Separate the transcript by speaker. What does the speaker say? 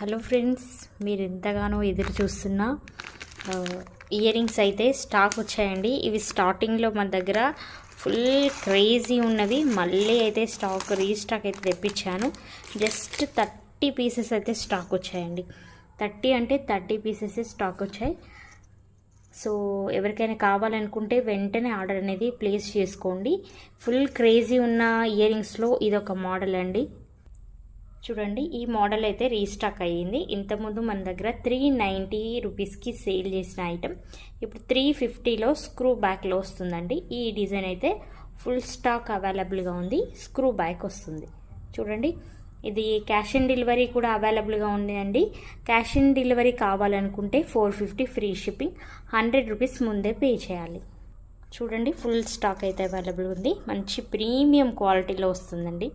Speaker 1: Hello friends, మీరు ఎంతగానో ఎదురు చూస్తున్న ఇయర్ రింగ్స్ అయితే స్టాక్ వచ్చాయండి. ఇవి స్టార్టింగ్లో మన దగ్గర ఫుల్ క్రేజీ ఉన్నవి. మళ్ళీ అయితే రీస్టాక్ అయితే తెప్పించాను. జస్ట్ 30 పీసెస్ అయితే స్టాక్ వచ్చాయండి. 30 అంటే 30 పీసెస్ స్టాక్ వచ్చాయి. సో ఎవరికైనా కావాలనుకుంటే వెంటనే ఆర్డర్ అనేది ప్లేస్ చేసుకోండి. ఫుల్ క్రేజీ ఉన్న ఇయర్ రింగ్స్లో ఇదొక మోడల్ అండి. చూడండి, ఈ మోడల్ అయితే రీస్టాక్ అయ్యింది. ఇంతకుముందు మన దగ్గర 390 రూపీస్కి సేల్ చేసిన ఐటెం ఇప్పుడు 350లో స్క్రూ బ్యాక్లో వస్తుందండి. ఈ డిజైన్ అయితే ఫుల్ స్టాక్ అవైలబుల్గా ఉంది. స్క్రూ బ్యాక్ వస్తుంది. చూడండి, ఇది క్యాష్ ఆన్ డెలివరీ కూడా అవైలబుల్గా ఉంది అండి. క్యాష్ ఆన్ డెలివరీ కావాలనుకుంటే 450 ఫ్రీ షిప్పింగ్, 100 రూపీస్ ముందే పే చేయాలి. చూడండి, ఫుల్ స్టాక్ అయితే అవైలబుల్ ఉంది. మంచి ప్రీమియం క్వాలిటీలో వస్తుందండి.